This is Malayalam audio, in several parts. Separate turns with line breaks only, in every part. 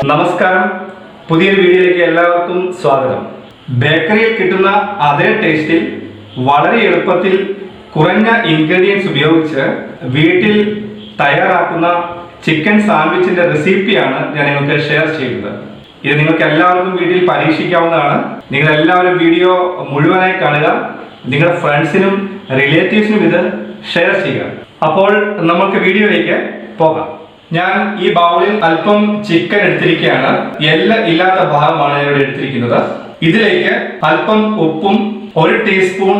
നമസ്കാരം, പുതിയൊരു വീഡിയോയിലേക്ക് എല്ലാവർക്കും സ്വാഗതം. ബേക്കറിയിൽ കിട്ടുന്ന അതേ ടേസ്റ്റിൽ വളരെ എളുപ്പത്തിൽ കുറഞ്ഞ ഇൻഗ്രീഡിയൻസ് ഉപയോഗിച്ച് വീട്ടിൽ തയ്യാറാക്കുന്ന ചിക്കൻ സാൻഡ്വിച്ചിന്റെ റെസിപ്പിയാണ് ഞാൻ നിങ്ങൾക്ക് ഷെയർ ചെയ്യുന്നത്. ഇത് നിങ്ങൾക്ക് എല്ലാവർക്കും വീട്ടിൽ പരീക്ഷിക്കാവുന്നതാണ്. നിങ്ങൾ എല്ലാവരും വീഡിയോ മുഴുവനായി കാണുക, നിങ്ങളുടെ ഫ്രണ്ട്സിനും റിലേറ്റീവ്സിനും ഇത് ഷെയർ ചെയ്യുക. അപ്പോൾ നമുക്ക് വീഡിയോയിലേക്ക് പോകാം. ഞാൻ ഈ ബൗളിൽ അല്പം ചിക്കൻ എടുത്തിരിക്കുകയാണ്. എല്ല് ഇല്ലാത്ത ഭാഗമാണ് ഞാൻ ഇവിടെ എടുത്തിരിക്കുന്നത്. ഇതിലേക്ക് അല്പം ഉപ്പും 1 ടീസ്പൂൺ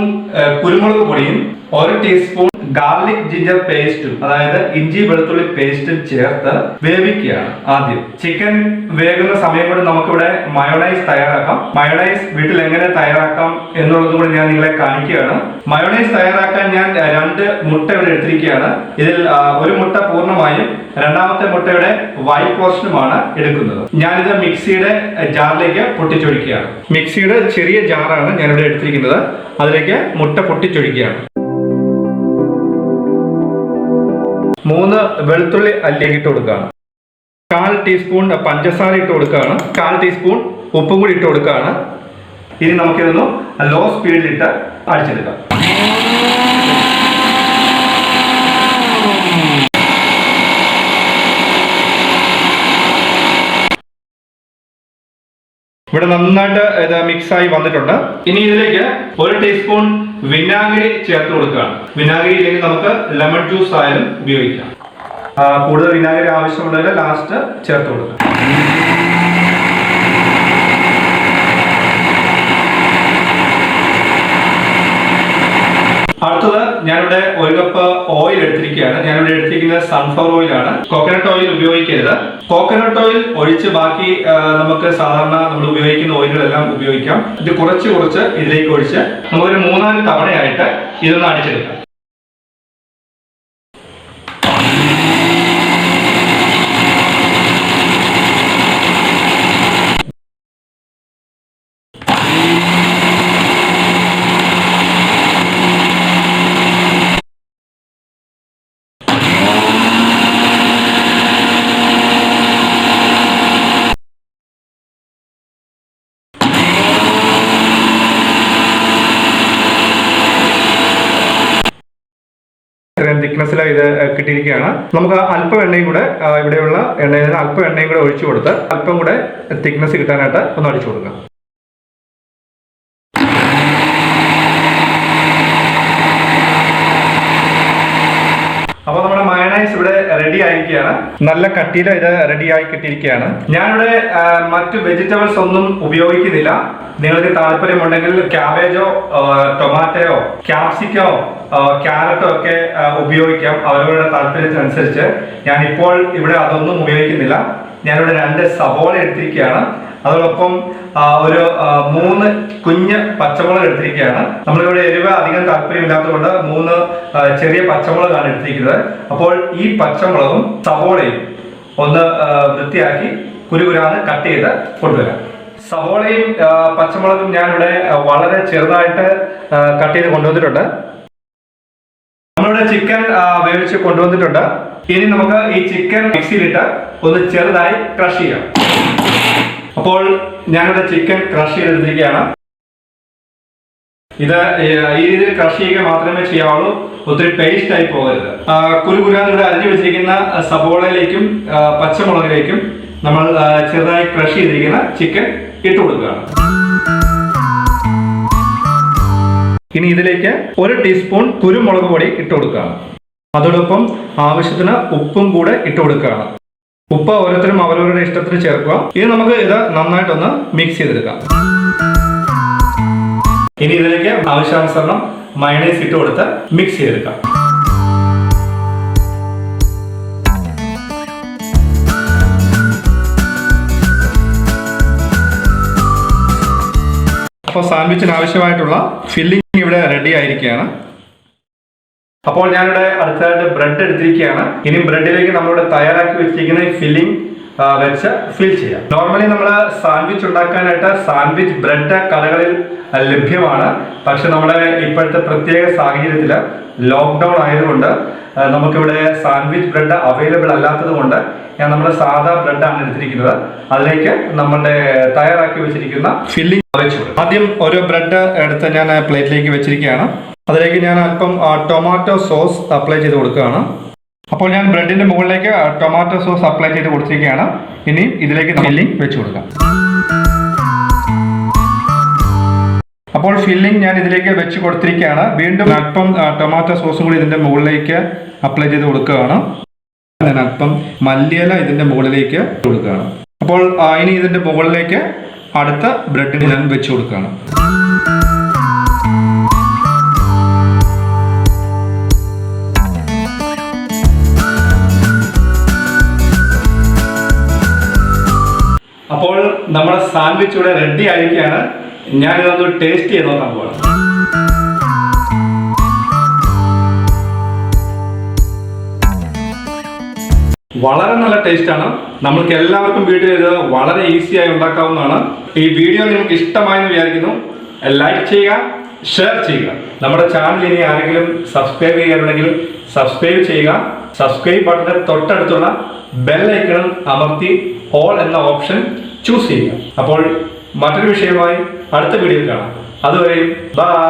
കുരുമുളക് പൊടിയും 1 ടീസ്പൂൺ ഗാർലിക് ജിഞ്ചർ പേസ്റ്റും, അതായത് ഇഞ്ചി വെളുത്തുള്ളി പേസ്റ്റും ചേർത്ത് വേവിക്കുകയാണ്. ആദ്യം ചിക്കൻ വേകുന്ന സമയം കൊണ്ട് നമുക്കിവിടെ മയോണൈസ് തയ്യാറാക്കാം. മയോണൈസ് വീട്ടിൽ എങ്ങനെ തയ്യാറാക്കാം എന്നുള്ളത് കൂടി ഞാൻ നിങ്ങളെ കാണിക്കുകയാണ്. മയോണൈസ് തയ്യാറാക്കാൻ ഞാൻ 2 മുട്ട ഇവിടെ എടുത്തിരിക്കുകയാണ്. ഇതിൽ 1 മുട്ട പൂർണ്ണമായും രണ്ടാമത്തെ മുട്ടയുടെ വൈറ്റ് പോർഷനുമാണ് എടുക്കുന്നത്. ഞാനിത് മിക്സിയുടെ ജാറിലേക്ക് പൊട്ടിച്ചൊഴിക്കുകയാണ്. മിക്സിയുടെ ചെറിയ ജാറാണ് ഞാനിവിടെ എടുത്തിരിക്കുന്നത്. അതിലേക്ക് മുട്ട പൊട്ടിച്ചൊഴിക്കുകയാണ്. 3 വെളുത്തുള്ളി അല്ലിയൊക്കെ ഇട്ട് കൊടുക്കുകയാണ്. 1/4 ടീസ്പൂൺ പഞ്ചസാര ഇട്ട് കൊടുക്കുകയാണ്. 1/4 ടീസ്പൂൺ ഉപ്പും കൂടി ഇട്ട് കൊടുക്കുകയാണ്. ഇനി നമുക്കിതൊന്ന് ലോ സ്പീഡിലിട്ട് അടിച്ചെടുക്കാം. ഇവിടെ നന്നായിട്ട് ഇത് മിക്സായി വന്നിട്ടുണ്ട്. ഇനി ഇതിലേക്ക് 1 ടീസ്പൂൺ വിനാഗിരി ചേർത്ത് കൊടുക്കുകയാണ്. വിനാഗിരി ഇല്ലെങ്കിൽ നമുക്ക് ലെമൺ ജ്യൂസ് ആയാലും ഉപയോഗിക്കാം. കൂടുതൽ വിനാഗിരി ആവശ്യമുള്ളതിൽ ലാസ്റ്റ് ചേർത്ത് കൊടുക്കുക. അടുത്തത് ഞാനിവിടെ 1 കപ്പ് ഓയിൽ എടുത്തിരിക്കുകയാണ്. ഞാനിവിടെ എടുത്തിരിക്കുന്നത് സൺഫ്ലവർ ഓയിലാണ്. കോക്കനട്ട് ഓയിൽ ഉപയോഗിക്കരുത്. കോക്കനട്ട് ഓയിൽ ഒഴിച്ച് ബാക്കി നമുക്ക് സാധാരണ നമ്മൾ ഉപയോഗിക്കുന്ന ഓയിലുകളെല്ലാം ഉപയോഗിക്കാം. ഇത് കുറച്ച് ഇതിലേക്ക് ഒഴിച്ച് നമുക്കൊരു 3-4 തവണയായിട്ട് ഇതൊന്ന് അടിച്ചെടുക്കാം. തിക്നെസ്സിലാണ് ഇത് കിട്ടിയിരിക്കുകയാണ്. നമുക്ക് അല്പം എണ്ണയും കൂടെ ഇവിടെയുള്ള എണ്ണയിൽ നിന്ന് അല്പം എണ്ണയും കൂടെ ഒഴിച്ചു കൊടുത്ത് അല്പം കൂടെ തിക്നെസ് കിട്ടാനായിട്ട് ഒന്ന് അടിച്ചു കൊടുക്കാം. അപ്പോൾ നമ്മുടെ മയോണൈസ് ഇവിടെ റെഡി ആയിരിക്കുകയാണ്. നല്ല കട്ടിയിൽ ഇത് റെഡി ആയി കിട്ടിയിരിക്കുകയാണ്. ഞാനിവിടെ മറ്റു വെജിറ്റബിൾസ് ഒന്നും ഉപയോഗിക്കുന്നില്ല. നിങ്ങൾക്ക് താല്പര്യമുണ്ടെങ്കിൽ ക്യാബേജോ ടൊമാറ്റോയോ ക്യാപ്സിക്കോ ക്യാരറ്റോ ഒക്കെ ഉപയോഗിക്കാം, അവരവരുടെ താല്പര്യത്തിനനുസരിച്ച്. ഞാനിപ്പോൾ ഇവിടെ അതൊന്നും ഉപയോഗിക്കുന്നില്ല. ഞാനിവിടെ 2 സവോള എടുത്തിരിക്കുകയാണ്. അതോടൊപ്പം ഒരു 3 കുഞ്ഞ് പച്ചമുളക് എടുത്തിരിക്കുകയാണ്. നമ്മളിവിടെ എരിവ് അധികം താല്പര്യമില്ലാത്തതുകൊണ്ട് 3 ചെറിയ പച്ചമുളകാണ് എടുത്തിരിക്കുന്നത്. അപ്പോൾ ഈ പച്ചമുളകും സവോളയും ഒന്ന് വൃത്തിയാക്കി കുരുകുരാന്ന് കട്ട് ചെയ്ത് കൊണ്ടുവരാം. സവോളയും പച്ചമുളകും ഞാനിവിടെ വളരെ ചെറുതായിട്ട് കട്ട് ചെയ്ത് കൊണ്ടുവന്നിട്ടുണ്ട്. നമ്മളിവിടെ ചിക്കൻ വേവിച്ച് കൊണ്ടുവന്നിട്ടുണ്ട്. ഇനി നമുക്ക് ഈ ചിക്കൻ മിക്സിയിലിട്ട് ഒന്ന് ചെറുതായി ക്രഷ് ചെയ്യാം. അപ്പോൾ ഞാനിവിടെ ചിക്കൻ ക്രഷ് ചെയ്തെടുത്തിരിക്കുകയാണ്. ഇത് ഈ രീതിയിൽ ക്രഷ് ചെയ്യുക മാത്രമേ ചെയ്യാവുള്ളൂ, ഒത്തിരി പേസ്റ്റ് ആയി പോകരുത്. കുരുകുരാന്നിവിടെ അരിഞ്ഞു വെച്ചിരിക്കുന്ന സവോളയിലേക്കും പച്ചമുളകിലേക്കും നമ്മൾ ചെറുതായി ക്രഷ് ചെയ്തിരിക്കുന്ന ചിക്കൻ ഇട്ട് കൊടുക്കുകയാണ്. ഇനി ഇതിലേക്ക് 1 ടീസ്പൂൺ കുരുമുളക് പൊടി ഇട്ട് കൊടുക്കുകയാണ്. അതോടൊപ്പം ആവശ്യത്തിന് ഉപ്പും കൂടെ ഇട്ട് കൊടുക്കുകയാണ്. ഉപ്പ് ഓരോരുത്തരും അവരവരുടെ ഇഷ്ടത്തിന് ചേർക്കുക. ഇനി നമുക്ക് ഇത് നന്നായിട്ടൊന്ന് മിക്സ് ചെയ്തെടുക്കാം. ഇനി ഇതിലേക്ക് ആവശ്യാനുസരണം മയോണൈസ് ഇട്ട് കൊടുത്ത് മിക്സ് ചെയ്തെടുക്കാം. അപ്പോൾ സാൻഡ്വിച്ചിന് ആവശ്യമായിട്ടുള്ള ഫില്ലിംഗ് ഇവിടെ റെഡി ആയിരിക്കുകയാണ്. അപ്പോൾ ഞാനിവിടെ അടുത്തതായിട്ട് ബ്രെഡ് എടുത്തിരിക്കുകയാണ്. ഇനി ബ്രെഡിലേക്ക് നമ്മളിവിടെ തയ്യാറാക്കി വെച്ചിരിക്കുന്ന ഫില്ലിംഗ് വെച്ച് ഫിൽ ചെയ്യാം. നോർമലി നമ്മൾ സാൻഡ്വിച്ച് ഉണ്ടാക്കാനായിട്ട് സാൻഡ്വിച്ച് ബ്രെഡ് കടകളിൽ ലഭ്യമാണ്. പക്ഷെ നമ്മുടെ ഇപ്പോഴത്തെ പ്രത്യേക സാഹചര്യത്തിൽ ലോക്ക്ഡൗൺ ആയതുകൊണ്ട് നമുക്കിവിടെ സാൻഡ്വിച്ച് ബ്രെഡ് അവൈലബിൾ അല്ലാത്തത് കൊണ്ട് ഞാൻ നമ്മുടെ സാധാ ബ്രെഡാണ് എടുത്തിരിക്കുന്നത്. അതിലേക്ക് നമ്മുടെ തയ്യാറാക്കി വെച്ചിരിക്കുന്ന ഫില്ലിംഗ് വെച്ചു. ആദ്യം ഒരു ബ്രെഡ് എടുത്ത് ഞാൻ പ്ലേറ്റിലേക്ക് വെച്ചിരിക്കുകയാണ്. അതിലേക്ക് ഞാൻ അല്പം ടൊമാറ്റോ സോസ് അപ്ലൈ ചെയ്ത് കൊടുക്കുകയാണ്. അപ്പോൾ ഞാൻ ബ്രെഡിന്റെ മുകളിലേക്ക് ടൊമാറ്റോ സോസ് അപ്ലൈ ചെയ്ത് കൊടുത്തിരിക്കുകയാണ്. ഇനി ഇതിലേക്ക് ഫില്ലിംഗ് വെച്ച് കൊടുക്കാം. അപ്പോൾ ഫില്ലിംഗ് ഞാൻ ഇതിലേക്ക് വെച്ച് കൊടുത്തിരിക്കുകയാണ്. വീണ്ടും അല്പം ടൊമാറ്റോ സോസും കൂടി ഇതിന്റെ മുകളിലേക്ക് അപ്ലൈ ചെയ്ത് കൊടുക്കുകയാണ്. ഞാൻ അല്പം മല്ലിയില ഇതിന്റെ മുകളിലേക്ക് കൊടുക്കുകയാണ്. അപ്പോൾ ഇനി ഇതിന്റെ മുകളിലേക്ക് അടുത്ത ബ്രെഡിന് ഞാൻ വെച്ച് കൊടുക്കുകയാണ്. അപ്പോൾ നമ്മുടെ സാൻഡ്വിച്ച് ഇവിടെ റെഡി ആയിരിക്കുകയാണ്. ഞാൻ ഇതൊന്ന് ടേസ്റ്റ് ചെയ്ത് നോക്കാൻ പോവാണ്. വളരെ നല്ല ടേസ്റ്റ് ആണ്. നമ്മൾക്ക് എല്ലാവർക്കും വീട്ടിൽ ഇത് വളരെ ഈസിയായി ഉണ്ടാക്കാവുന്നതാണ്. ഈ വീഡിയോ നിങ്ങൾക്ക് ഇഷ്ടമായെന്ന് വിചാരിക്കുന്നു. ലൈക്ക് ചെയ്യുക, ഷെയർ ചെയ്യുക. നമ്മുടെ ചാനൽ ഇനി ആരെങ്കിലും സബ്സ്ക്രൈബ് ചെയ്യാറുണ്ടെങ്കിൽ സബ്സ്ക്രൈബ് ചെയ്യുക. സബ്സ്ക്രൈബ് ബട്ടന്റെ തൊട്ടടുത്തുള്ള ബെൽ ഐക്കൺ അമർത്തി ഓൾ എന്ന ഓപ്ഷൻ ചൂസ് ചെയ്യുക. അപ്പോൾ മറ്റൊരു വിഷയമായി അടുത്ത വീഡിയോയിൽ കാണാം. അതുവരെയും ബൈ.